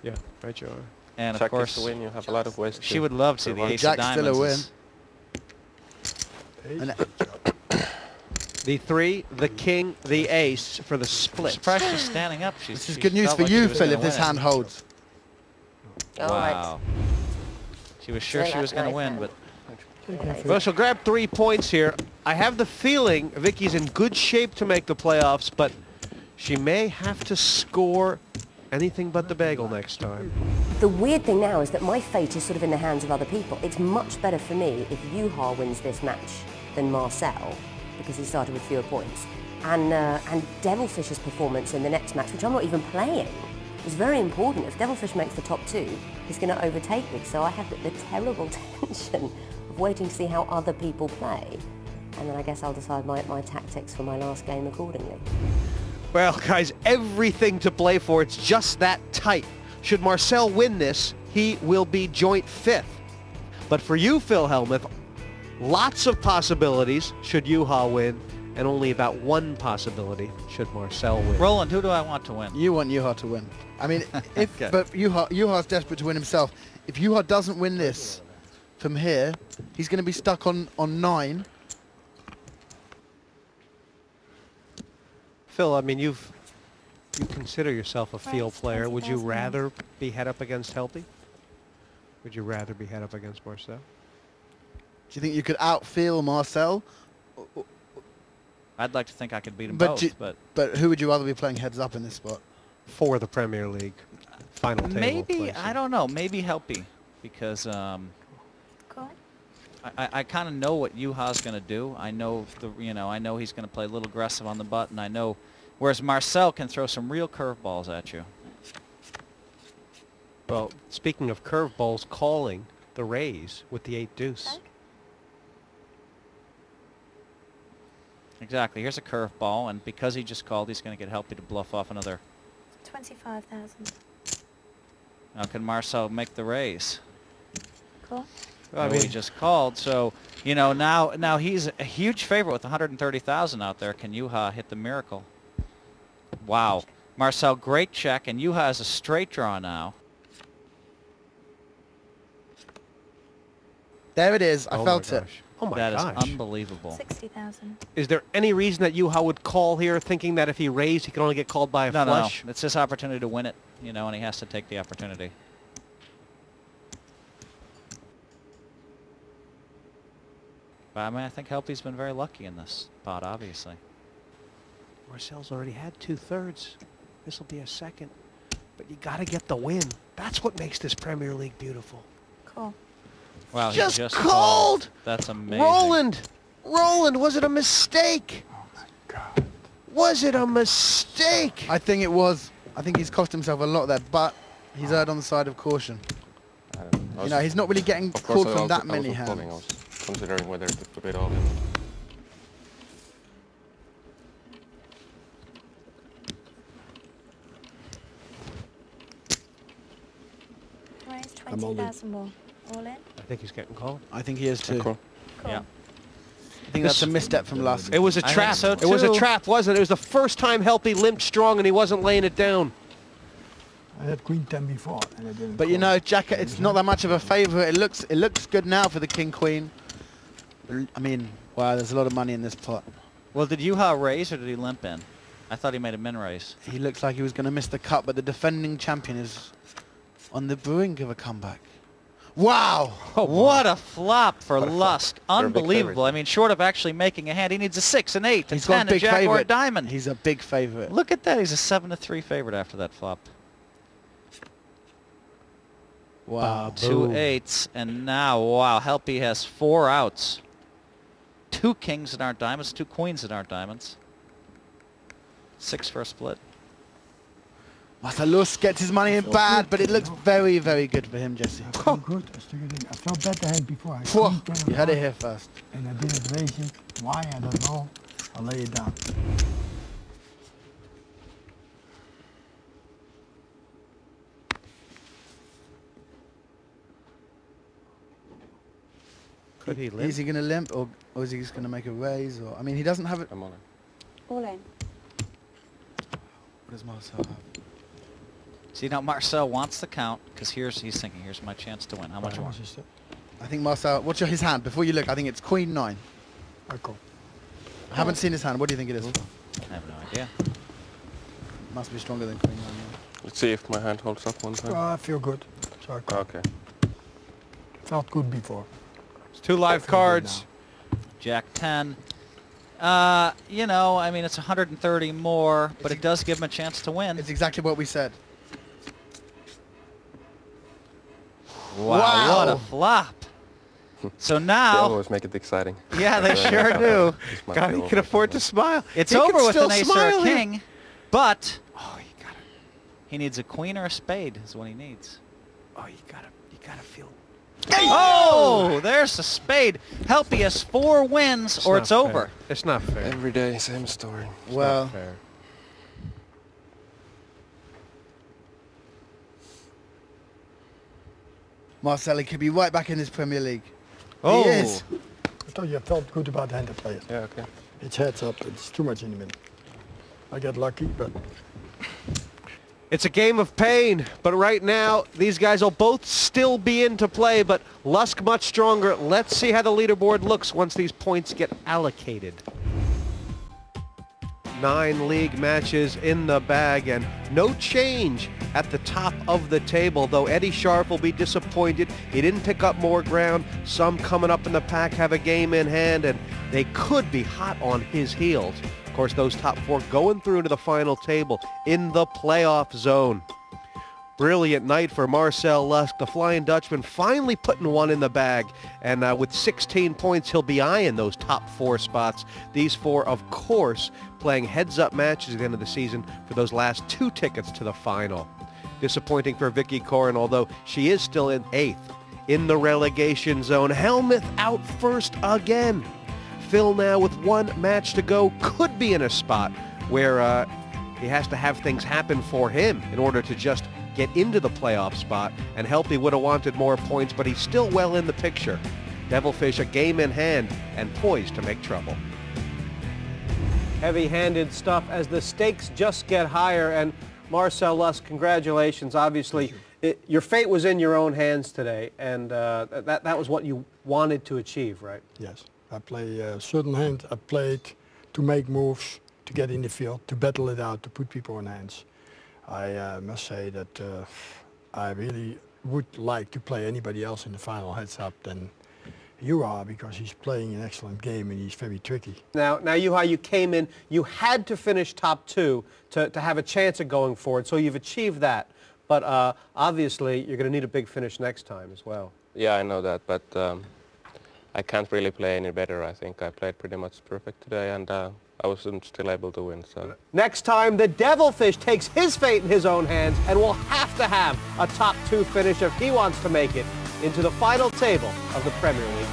Yeah, right you are. And Jack of course, is to win. You have a lot of ways. she would love to see the ace of Jack's still a diamonds. win. And The 3, the king, the ace for the split. Surprised she's standing up. this is good news felt for like she you, was Phil, gonna if this win it. hand holds. Wow. She was sure Very she was going to nice win, hand. but Well, she'll grab 3 points here. I have the feeling Vicky's in good shape to make the playoffs, but she may have to score anything but the bagel next time. The weird thing now is that my fate is sort of in the hands of other people. It's much better for me if Juha wins this match than Marcel, because he started with fewer points. And Devilfish's performance in the next match, which I'm not even playing, is very important. If Devilfish makes the top 2, he's going to overtake me. So I have the terrible tension of waiting to see how other people play. And then I guess I'll decide my tactics for my last game accordingly. Well, guys, everything to play for. It's just that tight. Should Marcel win this, he will be joint 5th. But for you, Phil Hellmuth, lots of possibilities should Juha win, and only about 1 possibility should Marcel win. Roland, who do I want to win? You want Juha to win. I mean, if Okay. but Juha's desperate to win himself. If Juha doesn't win this from here, he's going to be stuck on 9. Phil, I mean, you consider yourself a field player. Would you rather be head up against Helpy? Would you rather be head up against Marcel? Do you think you could outfeel Marcel? I'd like to think I could beat them But both, But who would you rather be playing heads up in this spot? For the Premier League final table maybe, placing. I don't know, maybe Helpy, because I kind of know what Juha's going to do. I know I know he's going to play a little aggressive on the button. I know, whereas Marcel can throw some real curveballs at you. Well, speaking of curveballs, calling the raise with the 8 deuce. Exactly. Here's a curveball, and because he just called, he's going to get Helpy to bluff off another. 25,000. Now, can Marcel make the raise? Cool. I He mean, just called, so now he's a huge favorite with 130,000 out there. Can Juha hit the miracle? Wow, Marcel, great check, and Juha has a straight draw now. There it is. I oh felt my it. gosh. Oh my That is gosh. unbelievable. 60,000. Is there any reason that Juha would call here, thinking that if he raised, he could only get called by a No, flush? no, it's his opportunity to win it, and he has to take the opportunity. But I mean, I think Helpy's been very lucky in this pot, obviously. Marcel's already had 2/3. This will be a second. But you got to get the win. That's what makes this Premier League beautiful. Cool. Wow, he Just just called! called. That's amazing. Roland, was it a mistake? Oh my God. Was it a mistake? I think it was. I think he's cost himself a lot there, but he's erred on the side of caution. He's not really getting Of course, called from that many I was hands. considering whether to put it all in. Raise I'm all in. 20,000 more. All in? I think he's getting called. I think he is too. Cool. Cool. Yeah. I think that's a misstep from Lusk. It was a I think trap. so, It was a too. trap, wasn't it? It was the first time Helpy limped strong and he wasn't laying it down. I had Queen 10 before, and I didn't. But Jack, it's not that much of a favourite. It looks good now for the King Queen. I mean, wow, there's a lot of money in this pot. Well, did Juha raise or did he limp in? I thought he made a min raise. He looks like he was going to miss the cut, but the defending champion is on the brink of a comeback. Wow! Oh, what a flop for What a flop. Lusk. They're a big Unbelievable. favourite. I mean, short of actually making a hand, he needs a 6, an 8, a He's got 10, a a big jack or a favourite. diamond. He's a big favourite. Look at that. He's a 7-3 favorite after that flop. Wow. 2 8s, and now, wow, Helpy has 4 outs. 2 kings that aren't diamonds, 2 queens that aren't diamonds. 6 for a split. Marcel Lusk gets his money in bad, but it looks very, very good for him, Jesse. I felt good. I felt better hand before. I Whew, Queen 10 you had it before, here first. and I didn't raise it. Why? I don't know. I'll lay it down. Could he limp? Is he going to limp, or is he just going to make a raise? Or I mean, he doesn't have it. I'm on it. All in. What does Marcel have? See, now Marcel wants the count, because he's thinking, here's my chance to win. How much more? I think Marcel, watch his hand before you look. I think it's Queen 9. Okay. I haven't seen his hand. What do you think it is? I have no idea. Must be stronger than Queen 9. Let's see if my hand holds up one time. I feel good. So I call. Okay. Felt good before. It's 2 live cards. Jack 10. You know, I mean, it's 130 more, but it does give him a chance to win. It's exactly what we said. Wow, what a flop. So They now, always make it exciting. yeah, they sure do. This might God, be he over can afford for to smile. It's He can over with still an ace or smile a here. king, but Oh, you gotta. he needs a queen or a spade is what he needs. Oh, you gotta feel. Oh, there's a spade. Helpy has 4 wins or not it's fair. over. It's not fair. Every day, same story. It's Well, not fair. Marcel, he could be right back in this Premier League. Oh, He is. I thought you felt good about the hand to play it. Yeah, okay. It's heads up. It's too much in the middle. I get lucky, but it's a game of pain, but right now these guys will both still be into play, but Lusk much stronger. Let's see how the leaderboard looks once these points get allocated. 9 league matches in the bag and no change at the top of the table, though Eddie Sharp will be disappointed. He didn't pick up more ground. Some coming up in the pack have a game in hand and they could be hot on his heels. Of course, those top 4 going through to the final table in the playoff zone. Brilliant night for Marcel Lusk, the Flying Dutchman, finally putting one in the bag. And with 16 points, he'll be eyeing those top 4 spots. These 4, of course, playing heads-up matches at the end of the season for those last 2 tickets to the final. Disappointing for Vicky Corin, although she is still in 8th in the relegation zone. Helmuth out first again. Phil now with 1 match to go could be in a spot where he has to have things happen for him in order to just get into the playoff spot, and Helpy would have wanted more points, but he's still well in the picture. Devilfish a game in hand and poised to make trouble. Heavy-handed stuff as the stakes just get higher, and Marcel Lusk, congratulations. Obviously, your fate was in your own hands today, and that was what you wanted to achieve, right? yes. I play a certain hand. I played to make moves, to get in the field, to battle it out, to put people in hands. I must say that I really would like to play anybody else in the final heads up than you are, because he's playing an excellent game and he's very tricky. Now Juha, you came in, you had to finish top 2 to have a chance at going forward, so you've achieved that. But obviously, you're going to need a big finish next time as well. Yeah, I know that, but I can't really play any better. I think I played pretty much perfect today, and I wasn't still able to win. So Next time, the Devilfish takes his fate in his own hands and will have to have a top 2 finish if he wants to make it into the final table of the Premier League.